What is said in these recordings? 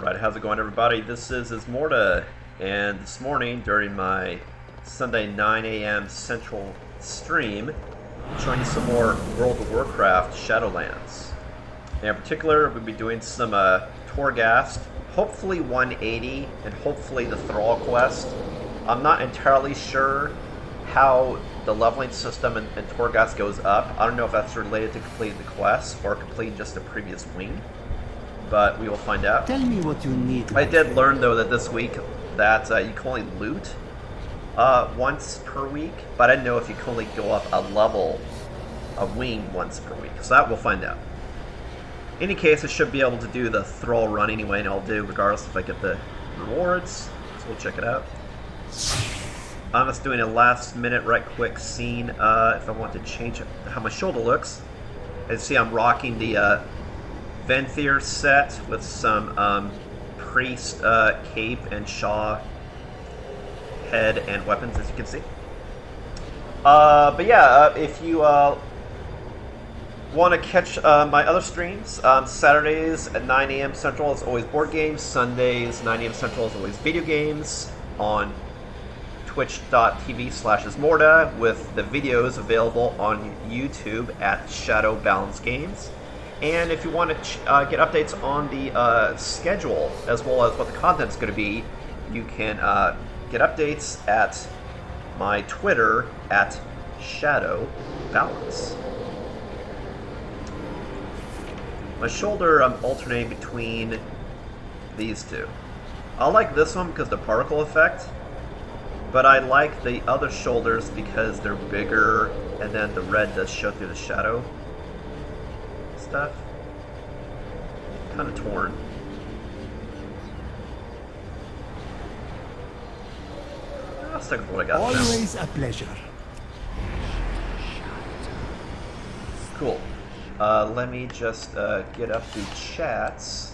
Alright, how's it going, everybody? This is Ismortah, and this morning during my Sunday 9 a.m. Central stream, I'm showing you some more World of Warcraft Shadowlands. And in particular, we'll be doing some Torghast, hopefully 180, and hopefully the Thrall quest. I'm not entirely sure how the leveling system in Torghast goes up. I don't know if that's related to completing the quest or completing just a previous wing, but we will find out. Tell me what you need. I did learn, though, that this week that you can only loot once per week, but I didn't know if you can only go up a level, a wing, once per week. So that we'll find out. In any case, I should be able to do the Thrall run anyway, and I'll do regardless if I get the rewards. So we'll check it out. I'm just doing a last minute right quick scene if I want to change how my shoulder looks. As you see, I'm rocking the Venthyr set with some priest cape and Shaw head and weapons, as you can see. But yeah, if you want to catch my other streams, Saturdays at 9 a.m. Central is always board games. Sundays 9 a.m. Central is always video games on twitch.tv/Ismortah, with the videos available on YouTube at Shadow Balance Games. And if you want to get updates on the schedule, as well as what the content's going to be, you can get updates at my Twitter at Shadow Balance. My shoulder, I'm alternating between these two. I like this one because of the particle effect, but I like the other shoulders because they're bigger, and then the red does show through the shadow stuff. Kind of torn. I'll stick with what I got. Always a pleasure. Cool. Let me just get up the chats.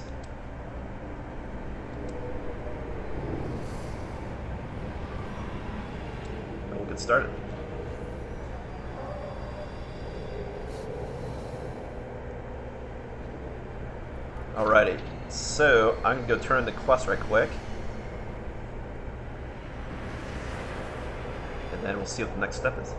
And we'll get started. Alrighty, so I'm going to go turn the quest right quick. And then we'll see what the next step is.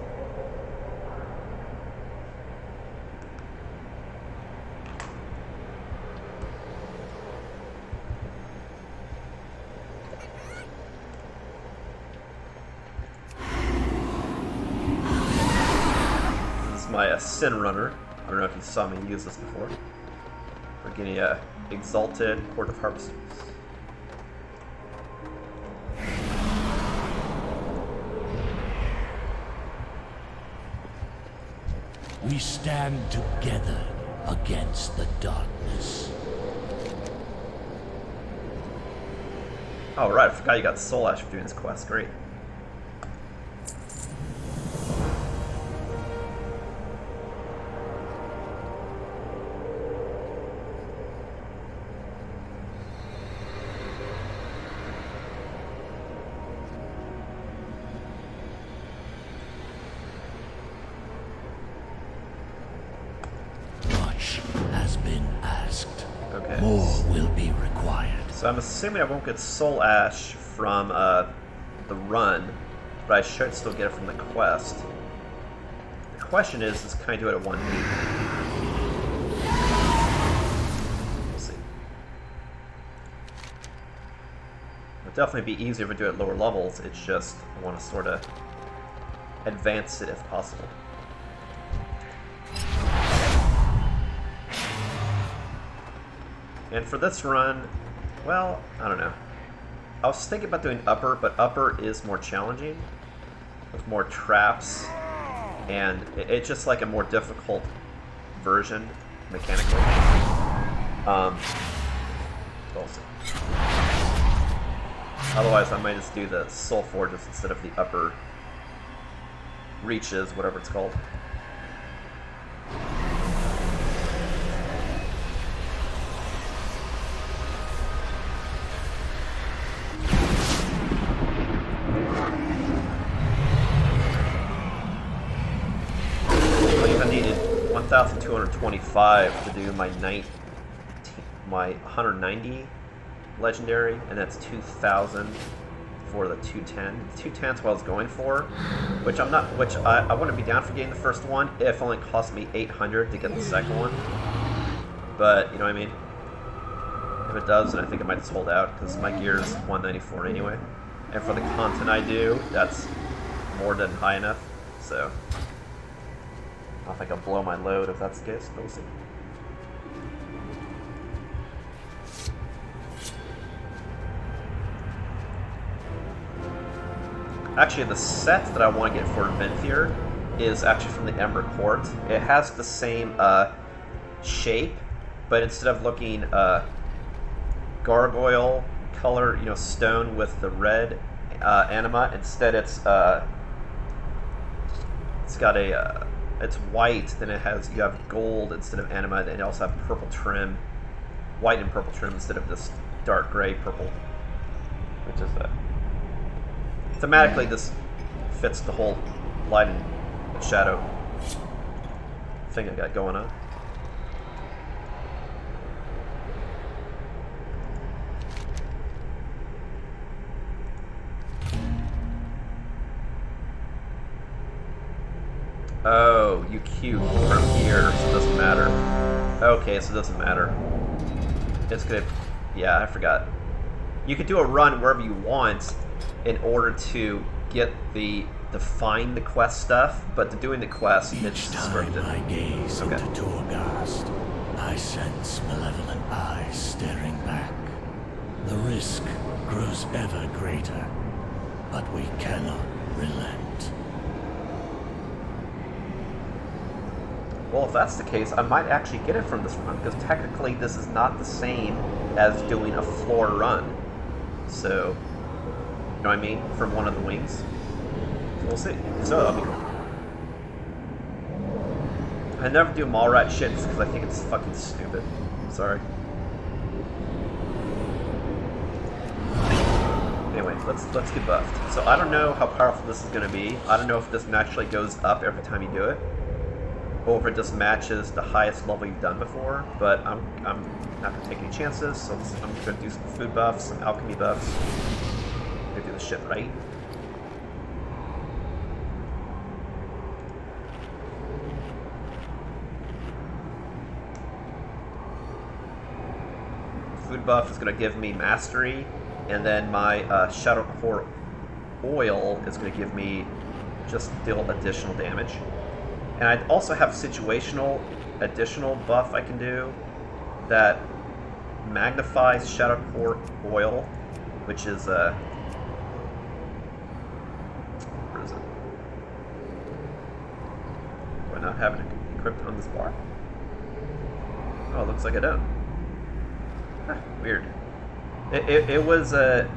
This is my Sin Runner. I don't know if you saw me use this before. We're getting a Exalted Court of Harvesters. We stand together against the darkness. Oh right, I forgot you got Soul Ash for doing this quest. Great. Okay. More will be required. So I'm assuming I won't get Soul Ash from the run, but I should still get it from the quest. The question is can I do it at 1 week? We'll see. It'll definitely be easier if I do it at lower levels. It's just I want to sort of advance it if possible. And for this run, well, I don't know. I was thinking about doing upper, but upper is more challenging with more traps, and it's just like a more difficult version mechanically. We'll see. Otherwise, I might just do the Soul Forges instead of the upper reaches, whatever it's called. I needed 1,225 to do my 190 legendary, and that's 2,000 for the 210. 210's what I was going for, which I wouldn't be down for getting the first one if it only cost me 800 to get the second one. But you know what I mean. If it does, then I think I might just hold out because my gear is 194 anyway, and for the content I do, that's more than high enough. So I don't think I'll blow my load if that's the case. But we'll see. Actually, the set that I want to get for Venthyr is actually from the Ember Court. It has the same shape, but instead of looking gargoyle color, you know, stone with the red anima, instead it's got a it's white. Then you have gold instead of anima, and you also have purple trim, white and purple trim instead of this dark gray purple, which is thematically, this fits the whole light and shadow thing I got going on. Oh, you queue from here, so it doesn't matter. Okay, so it doesn't matter. It's gonna... Yeah, I forgot. You could do a run wherever you want in order to get to find the quest stuff, but to doing the quest, it's scripted. I gaze into Torghast, I sense malevolent eyes staring back. The risk grows ever greater, but we cannot relent. Well, if that's the case, I might actually get it from this run, because technically this is not the same as doing a floor run. So, you know what I mean? From one of the wings. So we'll see. So that'll be cool. I never do mall rat shit because I think it's fucking stupid. Sorry. Anyway, let's get buffed. So I don't know how powerful this is going to be. I don't know if this naturally goes up every time you do it, or if it just matches the highest level you've done before. But I'm not going to take any chances. So I'm going to do some food buffs, some alchemy buffs. I'm going to do the shit right. Food buff is going to give me mastery, and then my Shadow Core oil is going to give me just deal additional damage. And I also have situational additional buff I can do that magnifies Shadow Core oil, which is where is it? Do I not have it equipped on this bar? Oh, it looks like I don't. Weird. It was a...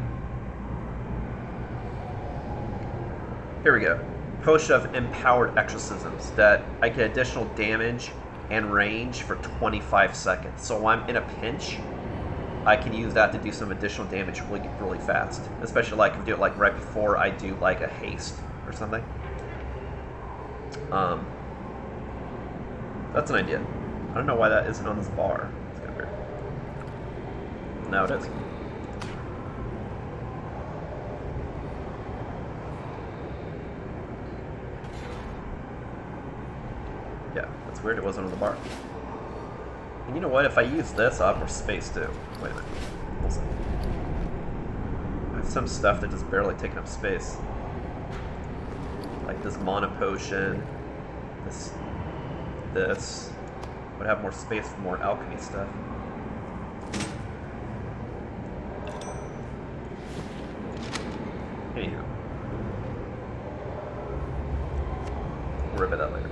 Here we go. Potion of Empowered Exorcisms, that I get additional damage and range for 25 seconds. So when I'm in a pinch, I can use that to do some additional damage really fast. Especially like if I do it like right before I do like a haste or something. That's an idea. I don't know why that isn't on this bar. It's kind of weird. Now it is. Yeah, that's weird it wasn't on the bar. And you know what? If I use this, I'll have more space too. Wait a minute. We'll see. I have some stuff that just barely taking up space. Like this mana potion. This. Would have more space for more alchemy stuff. Anyhow. We'll rip it out later.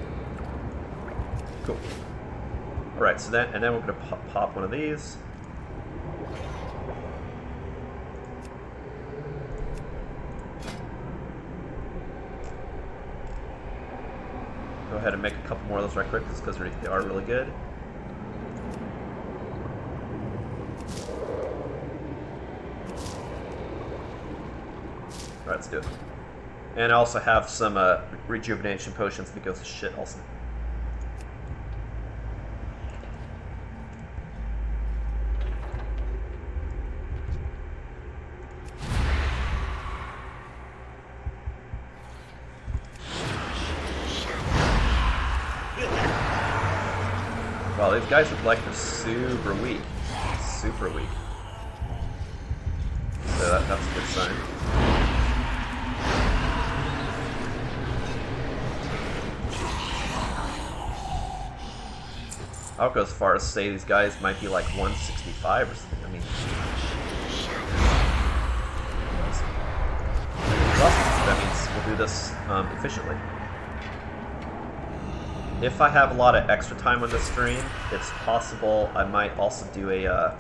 Cool. Alright, so then we're going to pop one of these. Go ahead and make a couple more of those right quick, just because they are really good. Alright, let's do it. And I also have some rejuvenation potions that goes to shit also. Wow, these guys look like they're super weak. Super weak. So that's a good sign. I'll go as far as say these guys might be like 165 or something. I mean, that means we'll do this efficiently. If I have a lot of extra time on the stream, it's possible I might also do a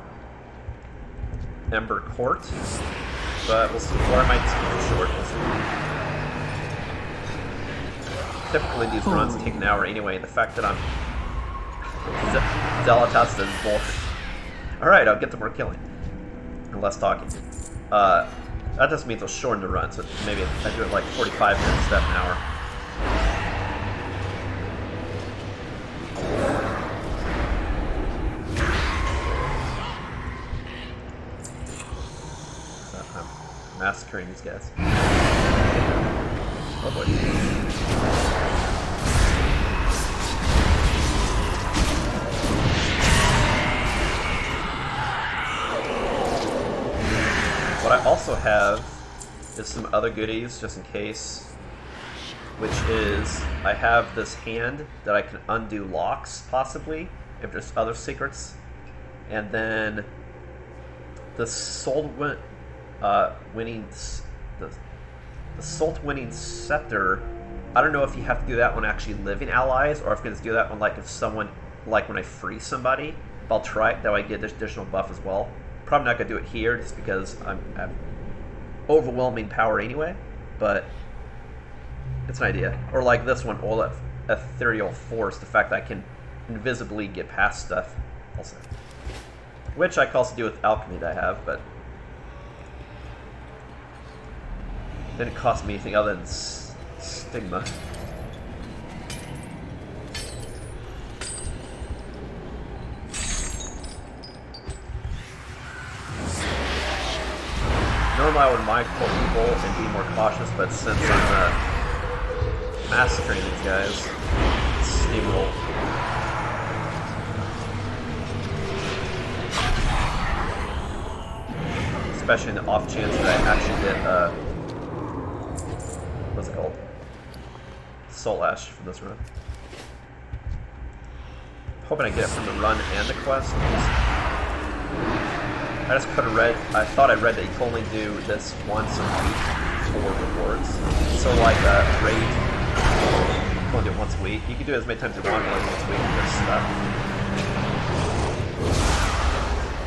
Ember Court, but we'll see. Or I might keep it short. We'll see. Typically, these runs take an hour anyway. The fact that I'm Zealotas is bored. Alright, I'll get to more killing. And less talking. That just means I'll shorten the run, so maybe I do it like 45 minutes instead of an hour. So I'm massacring these guys. Oh boy. What I also have is some other goodies, just in case, which is I have this hand that I can undo locks, possibly, if there's other secrets, and then the winning scepter. I don't know if you have to do that when actually living allies, or if you can just do that when, like, if someone, like when I free somebody. I'll try it, that way I get this additional buff as well. Probably not going to do it here just because I have overwhelming power anyway, but it's an idea. Or like this one, all that ethereal force, the fact that I can invisibly get past stuff also. Which I can also do with alchemy that I have, but didn't cost me anything other than stigma. Normally I would mind kill people and be more cautious, but since I'm massacring these guys, steamroll. Especially in the off chance that I actually get, what's it called? Soul Ash for this run. Hoping I get it from the run and the quest. I just could have read, I thought I read that you can only do this once a week for rewards. So like raid, you can only do it once a week. You can do it as many times as you want, but like once a week for stuff.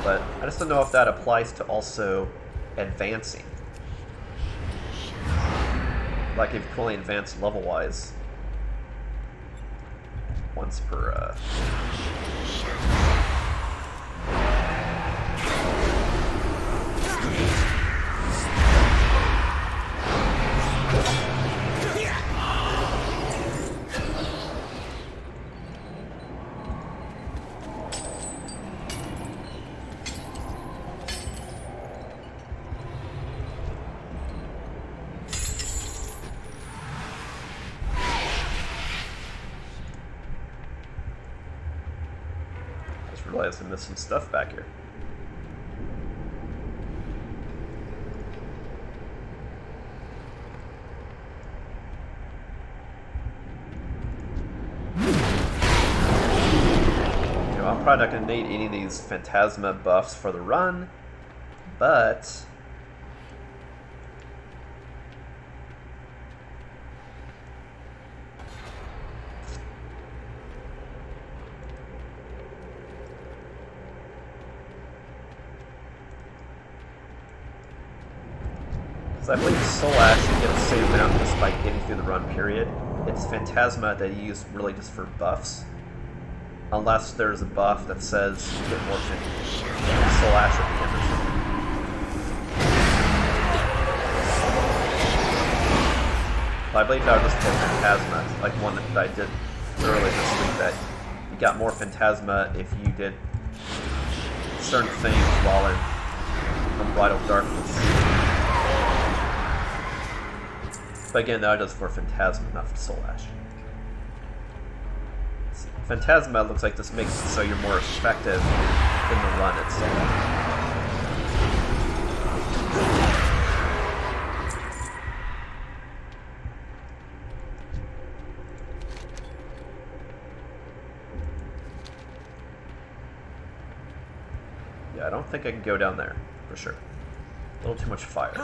But I just don't know if that applies to also advancing. Like if you can only advance level-wise once per realized I missed some stuff back here. You know, I'm probably not going to need any of these Phantasma buffs for the run, but so I believe Soul Ash you get a save amount just by getting through the run period. It's Phantasma that you use really just for buffs. Unless there's a buff that says you get more Soul Ash at the end or something. But I believe that was just for Phantasma, like one that I did earlier this week, that you got more Phantasma if you did certain things while in Unbridled Darkness. But again, that was for Phantasma, not for Soul Ash. Let's see. Phantasma looks like this makes it so you're more effective in the run itself. Yeah, I don't think I can go down there, for sure. A little too much fire. To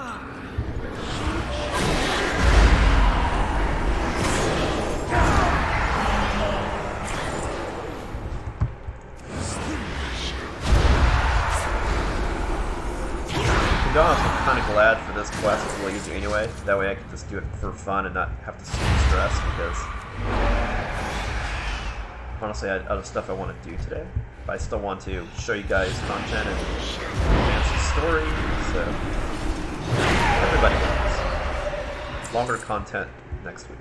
be honest, I'm kind of glad for this quest it's really easy anyway. That way I can just do it for fun and not have to stress, because honestly, I have other stuff I want to do today. But I still want to show you guys content and advance the story, so everybody wins. Longer content next week.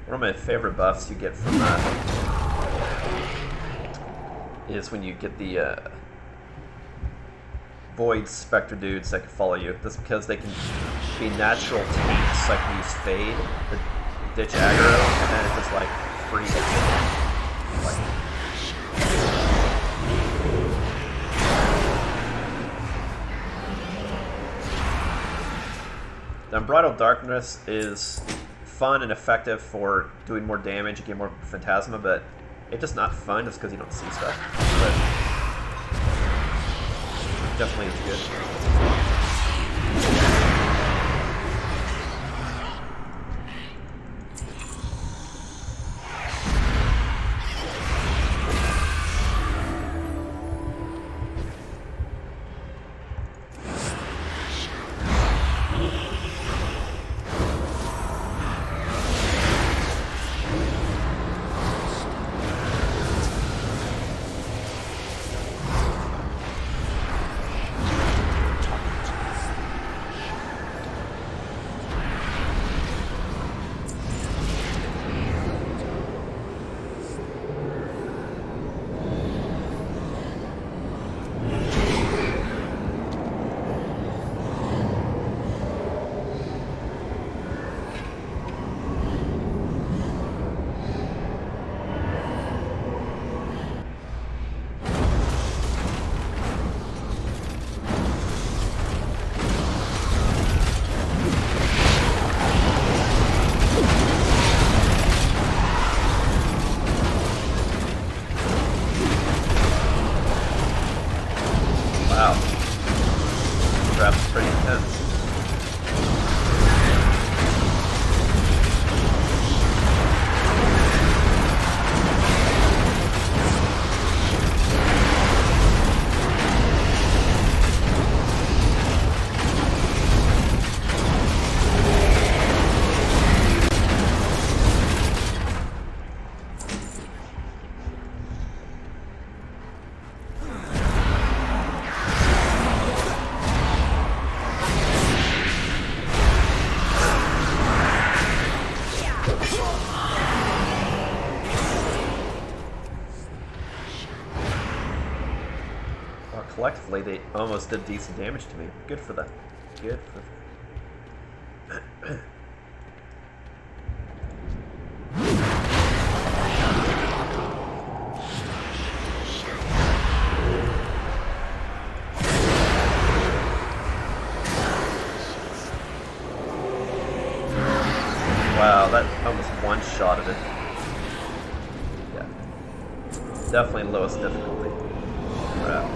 One of my favorite buffs you get from that is when you get the Void Spectre dudes that can follow you. That's because they can be natural tanks, like when you use Fade, the ditch aggro, and then it just like freezes you. Like, the Unbridled Darkness is fun and effective for doing more damage and get more Phantasma, but it's just not fun just because you don't see stuff. But definitely is good. Collectively, they almost did decent damage to me. Good for them. Good for them. Wow, that almost one-shotted it. Yeah. Definitely lowest difficulty. Crap.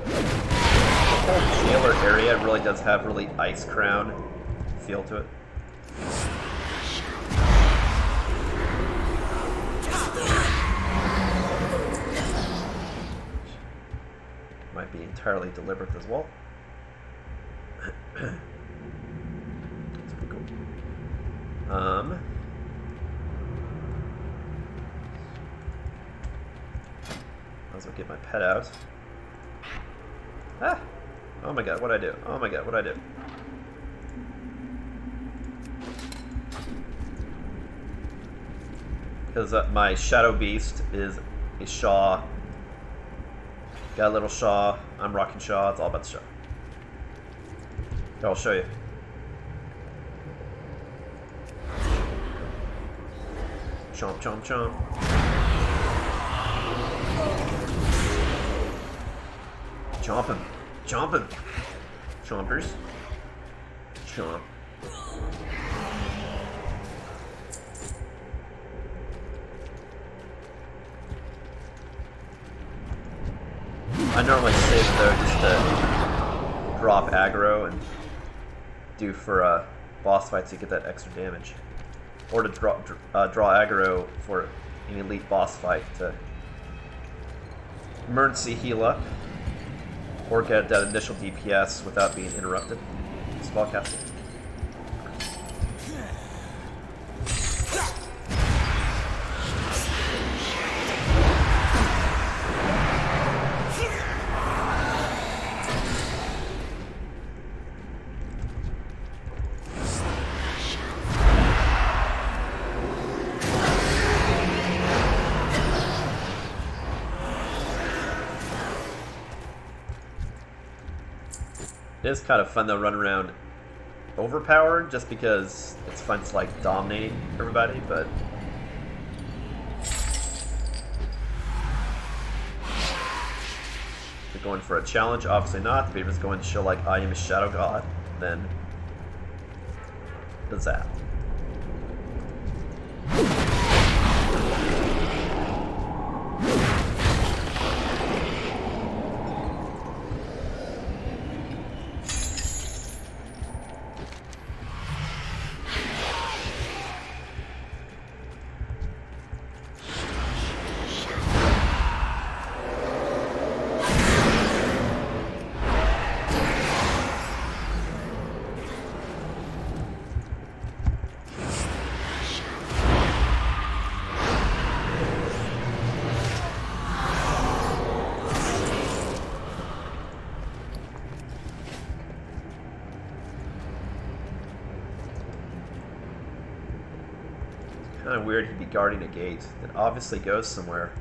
The whole jailer area really does have really Ice Crown feel to it. Might be entirely deliberate as well. That's pretty cool. Might as well get my pet out. Ah! Oh my god, what'd I do? Oh my god, what'd I do? Because my Shadow Beast is a Shaw. Got a little Shaw. I'm rocking Shaw. It's all about the Shaw. Here, I'll show you. Chomp, chomp, chomp. Chomp him. Chomp him. Chompers. Chomp. I normally save though just to drop aggro and do for boss fights to get that extra damage, or to draw aggro for an elite boss fight to emergency heal up, or get that initial DPS without being interrupted. Spellcasting. It is kind of fun though, run around overpowered just because it's fun to like dominating everybody, but if you're going for a challenge, obviously not. If you're just going to show like I am a shadow god, then does that. Kind of weird he'd be guarding a gate that obviously goes somewhere.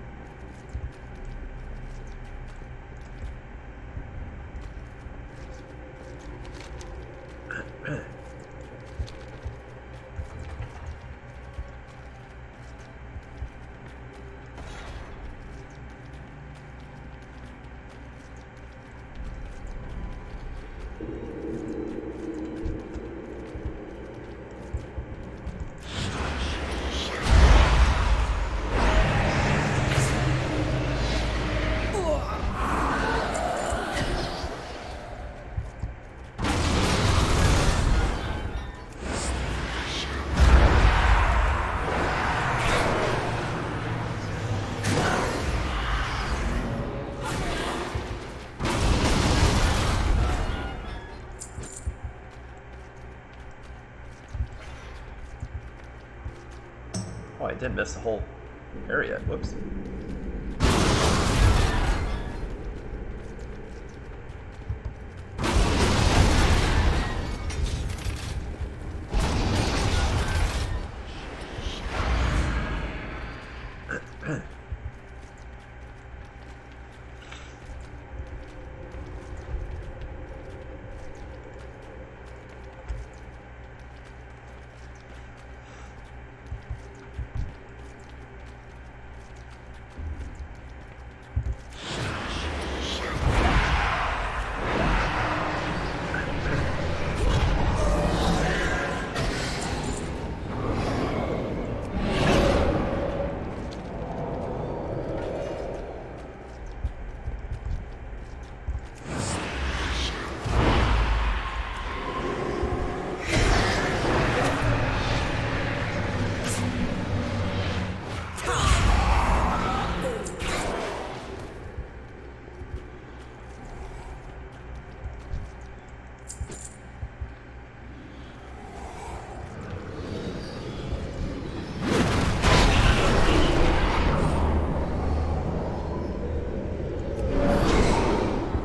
Oh, I did miss the whole area. Whoops.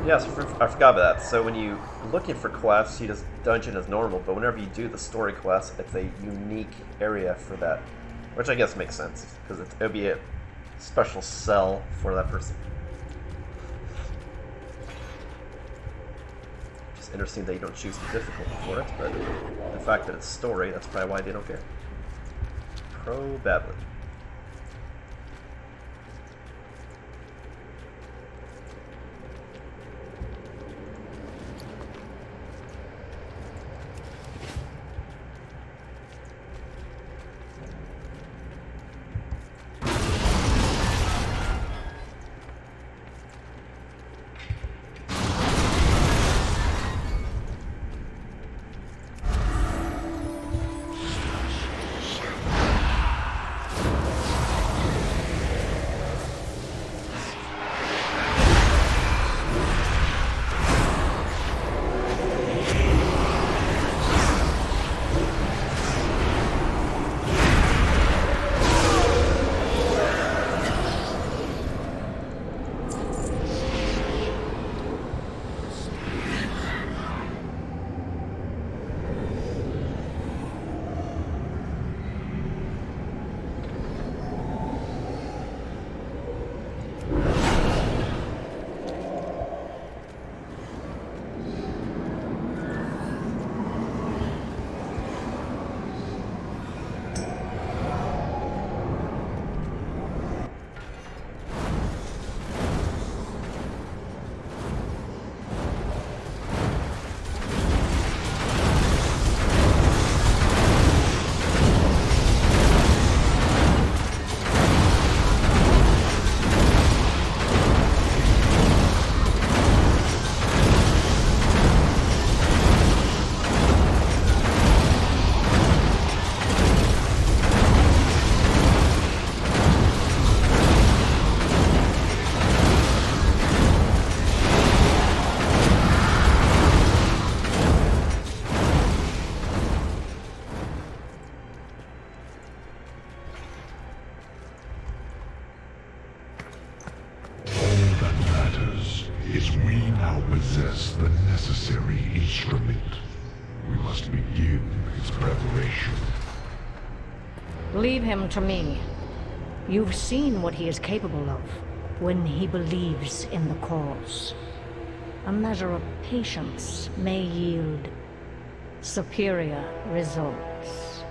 Yes, I forgot about that. So when you're looking for quests, you just dungeon as normal, but whenever you do the story quest, it's a unique area for that. Which I guess makes sense, because it'll be a special cell for that person. Just interesting that you don't choose the difficulty for it, but the fact that it's story, that's probably why they don't care. Probably. possess the necessary instrument. We must begin its preparation. Leave him to me. You've seen what he is capable of when he believes in the cause. A measure of patience may yield superior results.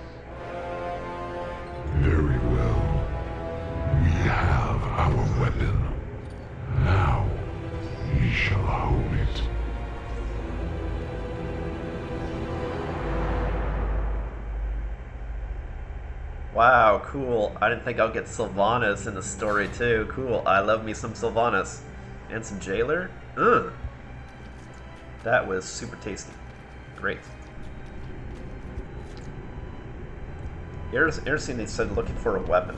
Very well. We have our weapon. Now, we shall hold it. Wow, cool. I didn't think I'll get Sylvanas in the story too. Cool. I love me some Sylvanas. And some Jailer? Ugh. That was super tasty. Great. Interesting they said looking for a weapon.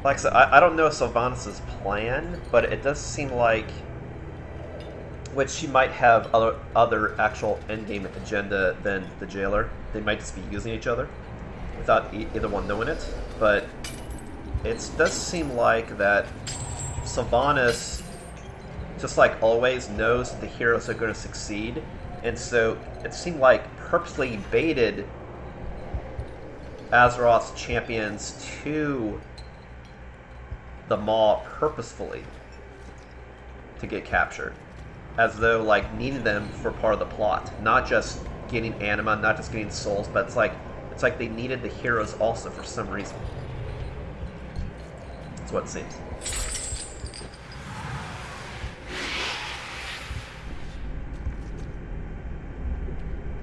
Like I said, I don't know Sylvanas' plan, but it does seem like, which she might have other actual endgame agenda than the Jailer. They might just be using each other without either one knowing it. But it does seem like that Sylvanas, just like always, knows that the heroes are going to succeed. And so it seemed like purposely baited Azeroth's champions to the Maw purposefully to get captured, as though like needing them for part of the plot, not just getting anima, not just getting souls, but it's like they needed the heroes also for some reason. That's what it seems.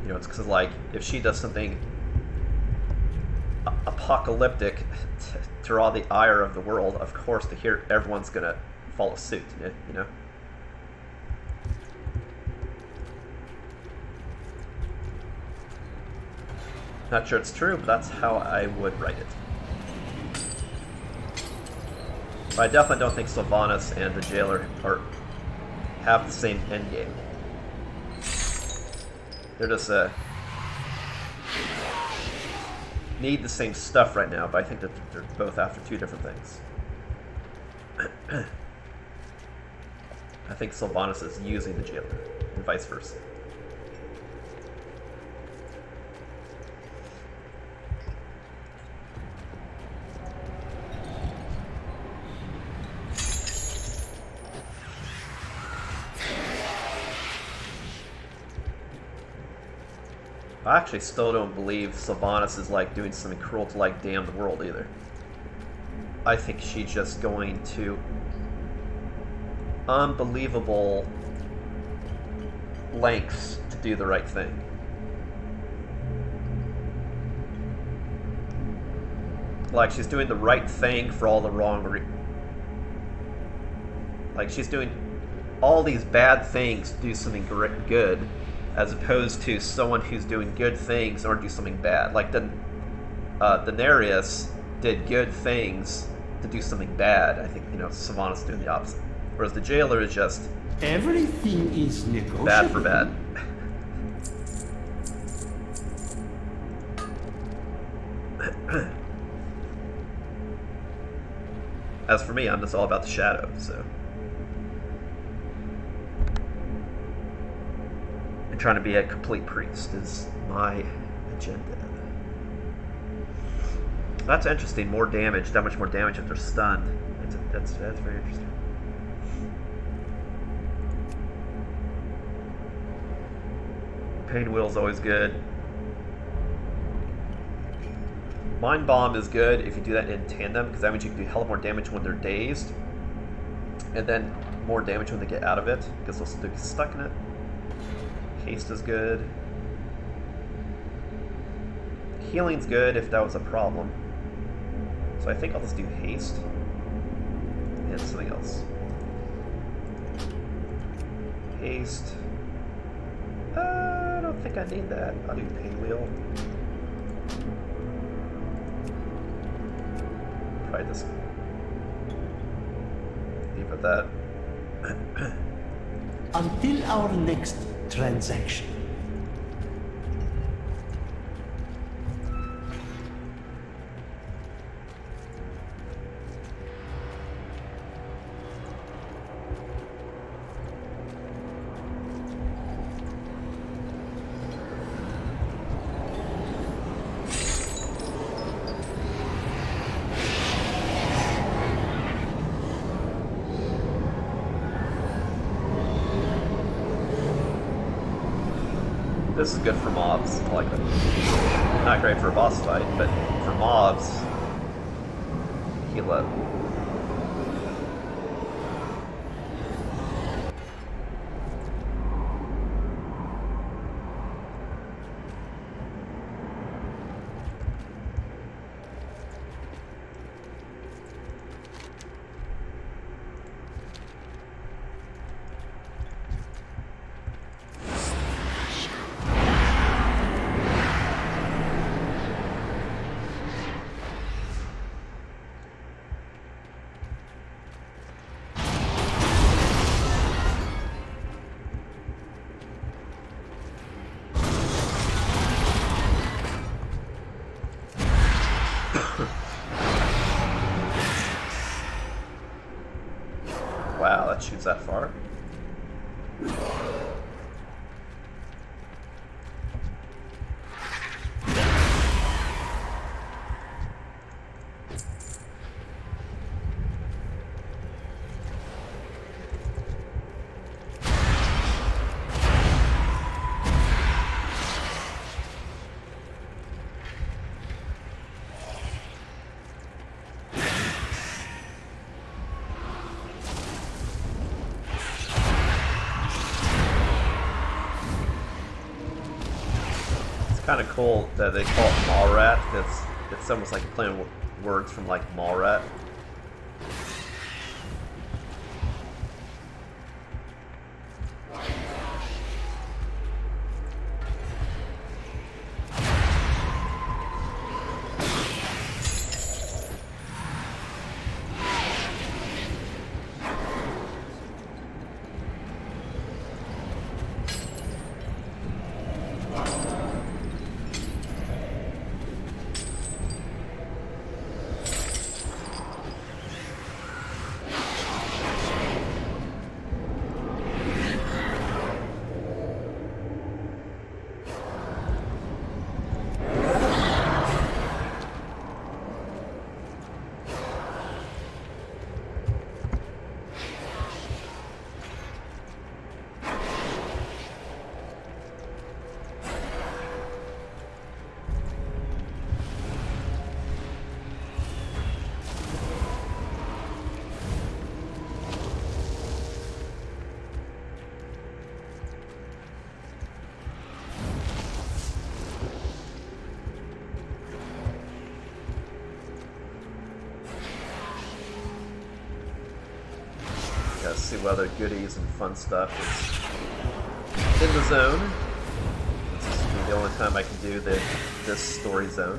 You know, it's because like if she does something apocalyptic to draw the ire of the world, of course everyone's gonna follow suit, you know? Not sure it's true, but that's how I would write it. But I definitely don't think Sylvanas and the Jailer have the same endgame. They're just need the same stuff right now, but I think that they're both after two different things. I think Sylvanas is using the jailer, and vice versa. I actually still don't believe Sylvanas is like doing something cruel to like damn the world either. I think she's just going to unbelievable lengths to do the right thing. Like she's doing the right thing for all the wrong like she's doing all these bad things to do something good, as opposed to someone who's doing good things or do something bad. Like Daenerys did good things to do something bad. I think, you know, Sylvanas doing the opposite. Whereas the jailer is just Everything is negotiable. bad for bad. As for me, I'm just all about the shadow, so. And trying to be a complete priest is my agenda. That's interesting. More damage. That much more damage if they're stunned. That's very interesting. Pain Wheel's always good. Mind Bomb is good if you do that in tandem, because that means you can do hella more damage when they're dazed, and then more damage when they get out of it, because they'll still be stuck in it. Haste is good. Healing's good if that was a problem. So I think I'll just do haste and something else. Haste. I don't think I need that. I'll do Pain Wheel. Try this. Leave it at that. Until our next transaction. This is good for mobs. I like that. Not great for a boss fight, but for mobs, heal up. Wow, that shoots that far. Kind of cool that they call it Mallrat. It's almost like playing words from like Mallrat. see what other goodies and fun stuff is in the zone. This is the only time I can do this story zone.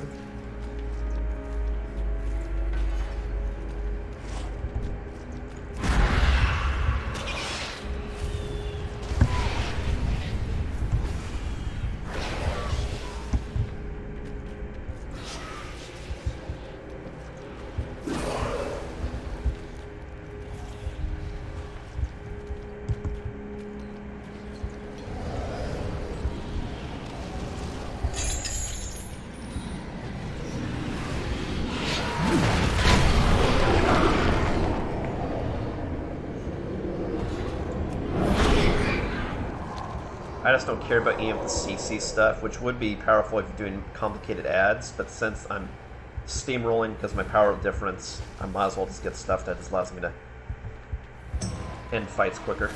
I just don't care about any of the CC stuff, which would be powerful if you're doing complicated ads, but since I'm steamrolling because of my power difference, I might as well just get stuff that just allows me to end fights quicker.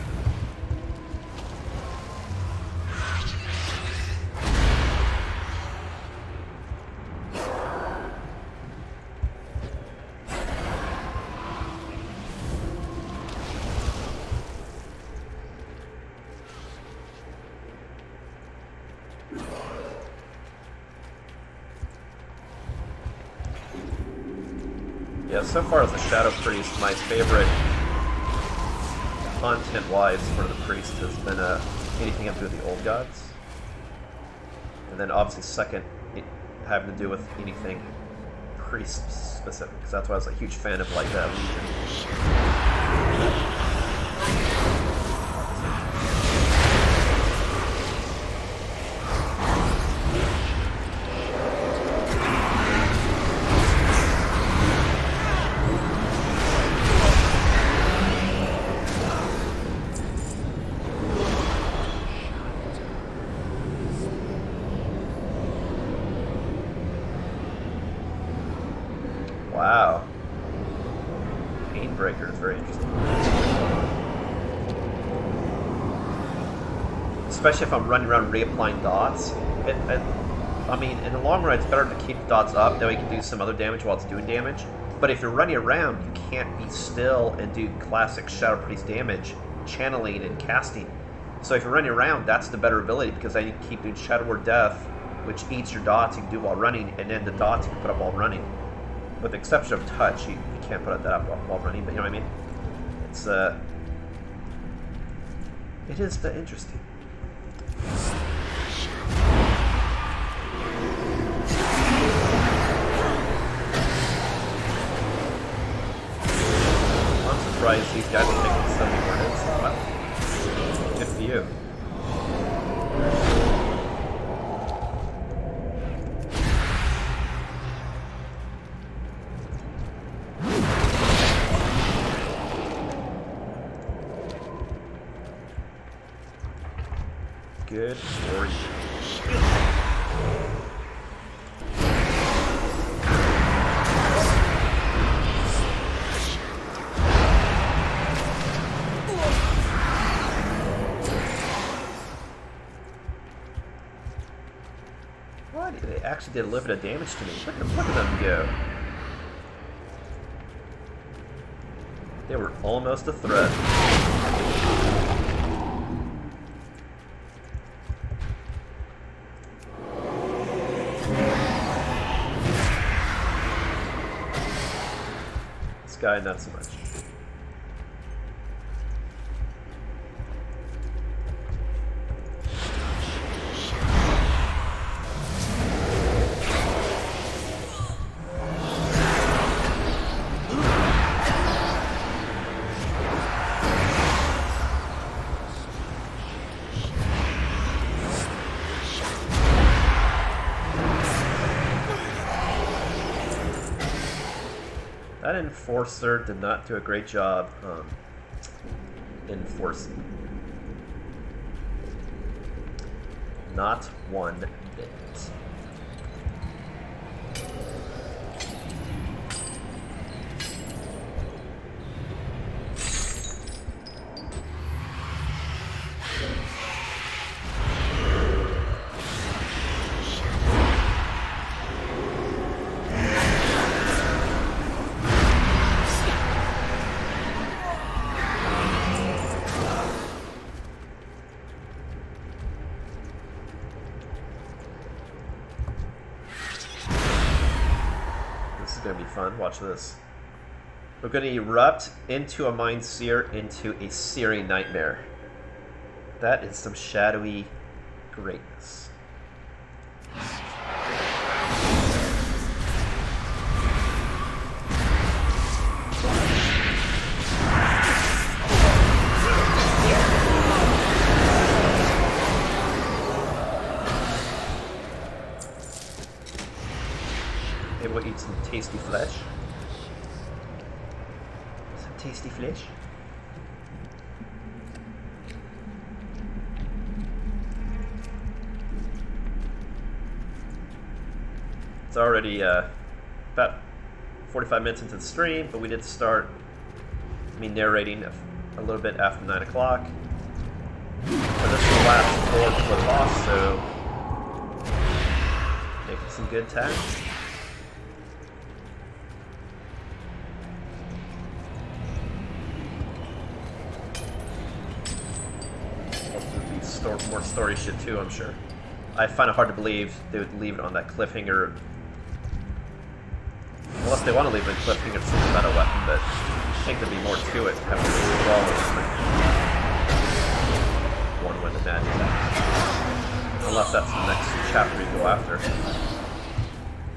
Yeah, so far as the Shadow Priest, my favorite content-wise for the Priest has been anything up to the Old Gods. And then obviously second, having to do with anything Priest-specific, because that's why I was a huge fan of like that Legion. Wow. Painbreaker is very interesting. Especially if I'm running around reapplying dots. I mean, in the long run, it's better to keep the dots up, that way you can do some other damage while it's doing damage. But if you're running around, you can't be still and do classic Shadow Priest damage, channeling and casting. So if you're running around, that's the better ability, because then you can keep doing Shadow Word Death, which eats your dots you can do while running, and then the dots you can put up while running. With the exception of touch, you can't put that up while running, but you know what I mean? It's, it is interesting. I'm surprised these guys are taking 70 minutes. Wow. Good for you. Good for you. What? They actually did a little bit of damage to me. Look at them go. They were almost a threat. Guy, not so much. That Enforcer did not do a great job enforcing. Not one bit. fun. Watch this. We're going to erupt into a mind seer into a searing nightmare. That is some shadowy greatness. Maybe we'll eat some tasty flesh. Some tasty flesh. It's already about 45 minutes into the stream, but we did start me narrating a little bit after 9 o'clock. So this is the last floor for the boss, so making some good time. There'll be more story shit too, I'm sure. I find it hard to believe they would leave it on that cliffhanger. Unless they want to leave it cliffhanger to a meta weapon, but I think there'd be more to it. Having to Thrall one with the magic attack. Unless that's the next chapter you go after.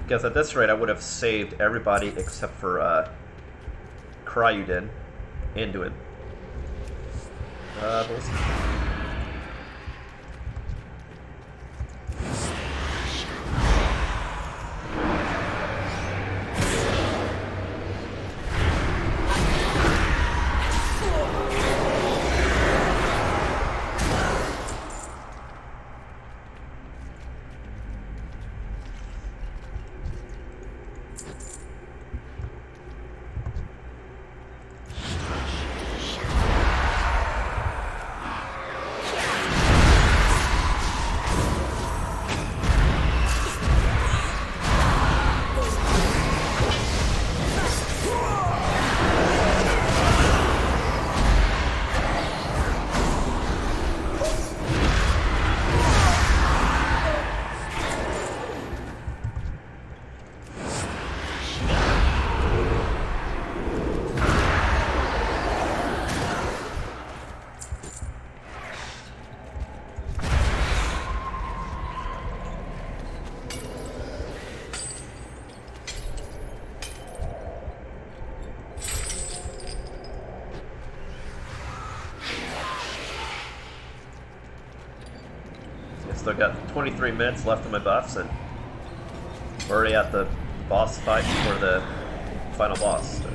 Because at this rate, I would have saved everybody except for Cryudin, Anduin. But we'll see. Still got 23 minutes left on my buffs, and we're already at the boss fight for the final boss. So.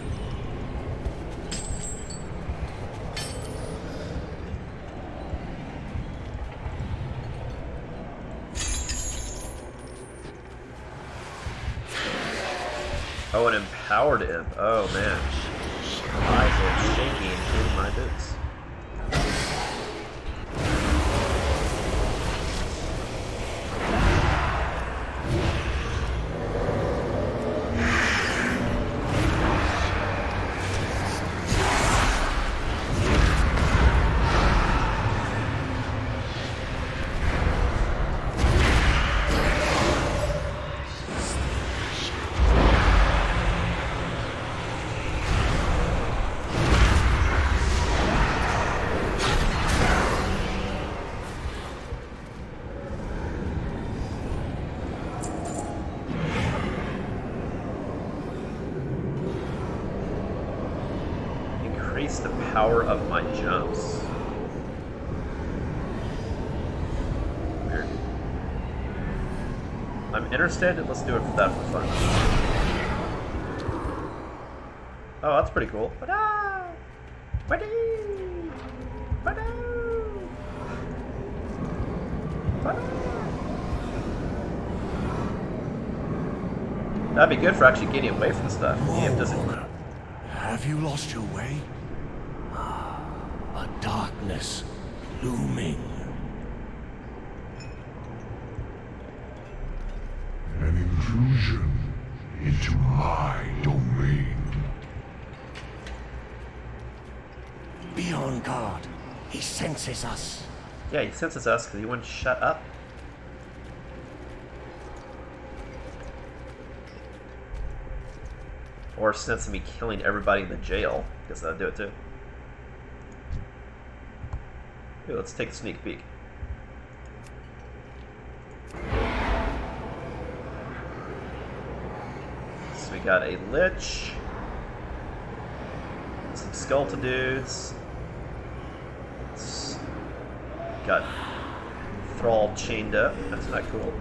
Oh, an empowered imp. Oh man. My eyes are shaking in my boots. The power of my jumps. Weird. I'm interested. Let's do it for that for fun. Oh, that's pretty cool. That'd be good for actually getting away from stuff. It doesn't. Have you lost your way? A darkness looming. An intrusion into my domain. Be on guard. He senses us. Yeah, he senses us because he wouldn't shut up. more sense than me killing everybody in the jail. Guess that'll do it too. Here, let's take a sneak peek. So we got a lich, some skeleton dudes. Got Thrall chained up. That's not cool.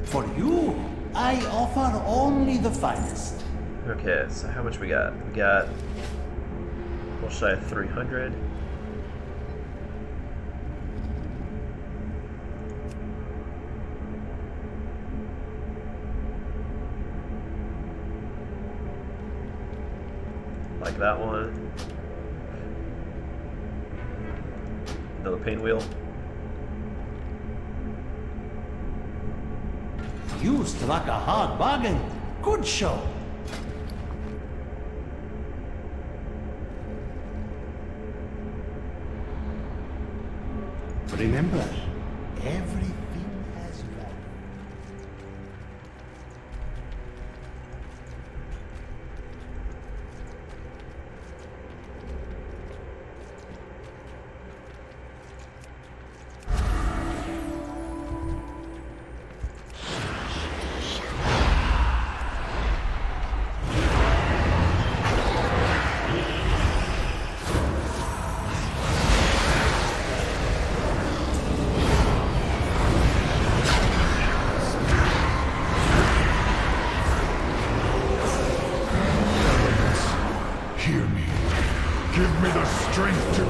For you, I offer only the finest. Okay, so how much we got? We got we'll shy of 300. Like that one. Another pain wheel. You struck a hard bargain. Good show. Remember, everything has value. Hear me. Give me the strength to...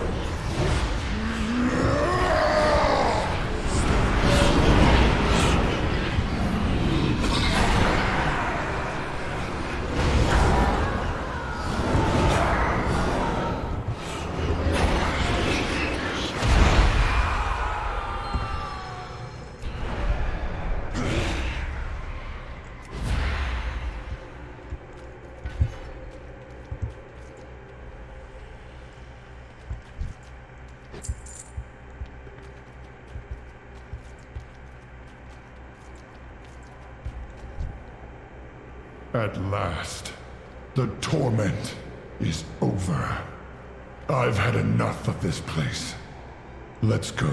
At last, the torment is over. I've had enough of this place. Let's go.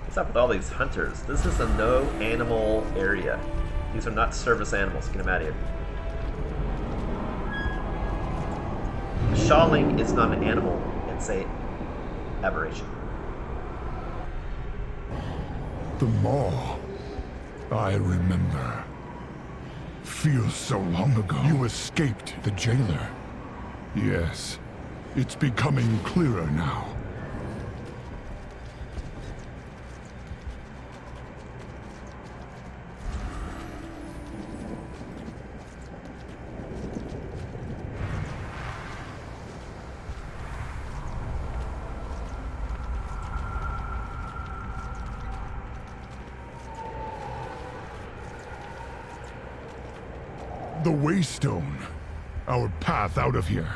What's up with all these hunters? This is a no animal area. These are not service animals. Get them out of here. The Shawling is not an animal. It's a aberration. The Maw. I remember. Feels so long ago. You escaped the jailer. Yes. It's becoming clearer now. The Waystone. Our path out of here.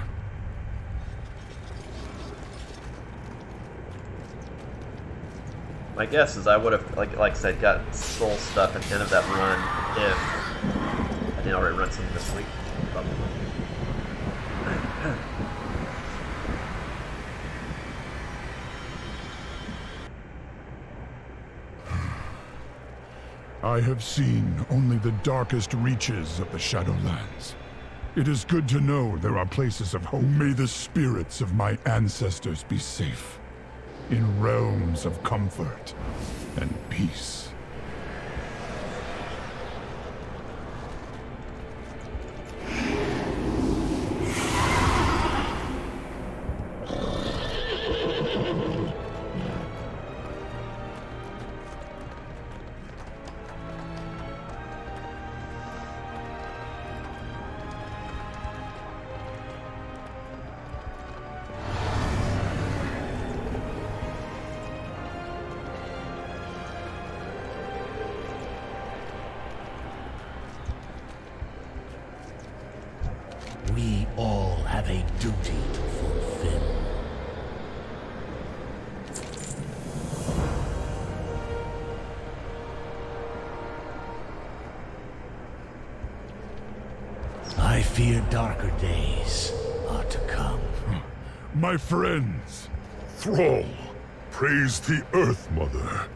My guess is I would have, like I said, got soul stuff at the end of that run if I didn't already run some this week. Probably. I have seen only the darkest reaches of the Shadowlands. It is good to know there are places of hope. May the spirits of my ancestors be safe, in realms of comfort and peace. duty to fulfill. I fear darker days are to come. My friends, Thrall, praise the Earth Mother.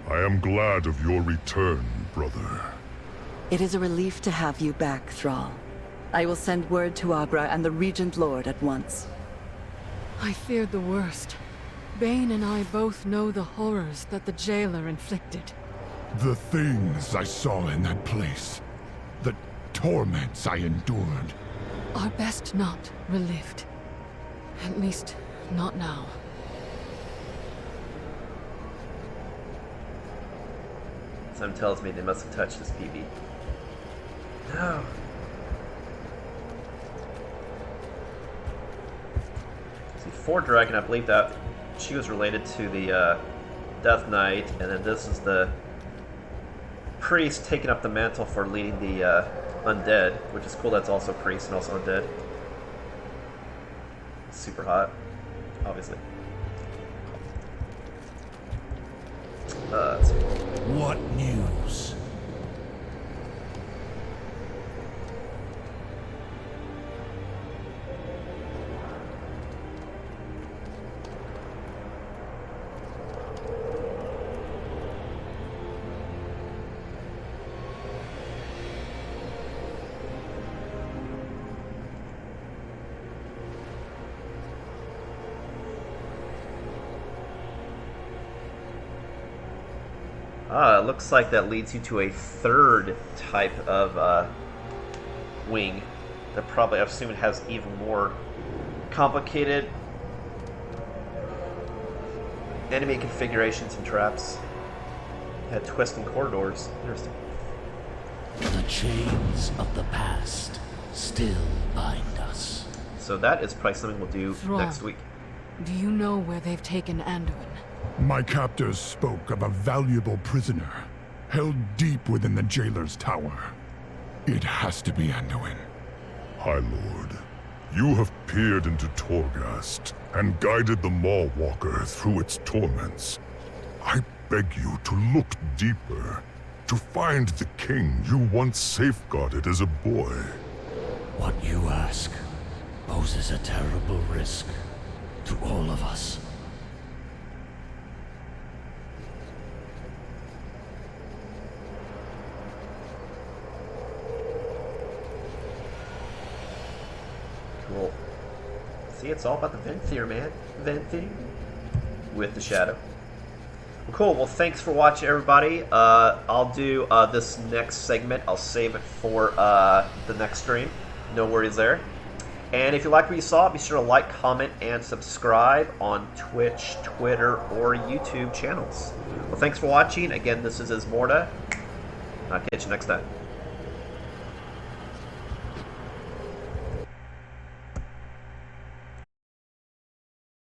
I am glad of your return, brother. It is a relief to have you back, Thrall. I will send word to Agra and the Regent Lord at once. I feared the worst. Bane and I both know the horrors that the jailer inflicted. The things I saw in that place, the torments I endured. Are best not relived. At least, not now. Some tells me they must have touched his PB. No. See, for Dragon, I believe that she was related to the Death Knight, and then this is the priest taking up the mantle for leading the undead, which is cool. That's also priest and also undead. Super hot, obviously. Let's see. What news? It looks like that leads you to a third type of wing that probably, I assume, it has even more complicated enemy configurations and traps. Had twisting corridors. Interesting. The chains of the past still bind us. So that is probably something we'll do Thrall. next week. Do you know where they've taken Anduin? My captors spoke of a valuable prisoner, held deep within the jailer's tower. It has to be Anduin. High Lord, you have peered into Torghast and guided the Maw-Walker through its torments. I beg you to look deeper, to find the king you once safeguarded as a boy. What you ask poses a terrible risk to all of us. Cool. See, it's all about the Venthyr, man. Venthyr. With the shadow. Well, cool. Well, thanks for watching, everybody. I'll do this next segment. I'll save it for the next stream. No worries there. And if you like what you saw, be sure to like, comment, and subscribe on Twitch, Twitter, or YouTube channels. Well, thanks for watching. Again, this is Ismortah. I'll catch you next time.